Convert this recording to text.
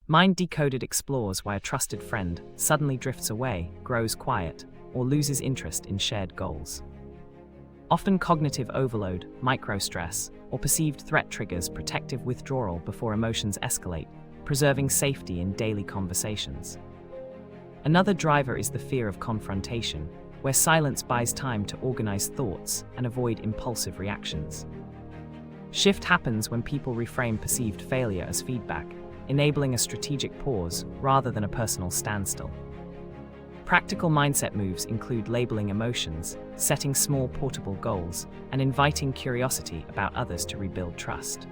Mind Decoded explores why a trusted friend suddenly drifts away, grows quiet, or loses interest in shared goals. Often cognitive overload, microstress, or perceived threat triggers protective withdrawal before emotions escalate, preserving safety in daily conversations. Another driver is the fear of confrontation, where silence buys time to organize thoughts and avoid impulsive reactions. Shift happens when people reframe perceived failure as feedback, enabling a strategic pause rather than a personal standstill. Practical mindset moves include labeling emotions, setting small portable goals, and inviting curiosity about others to rebuild trust.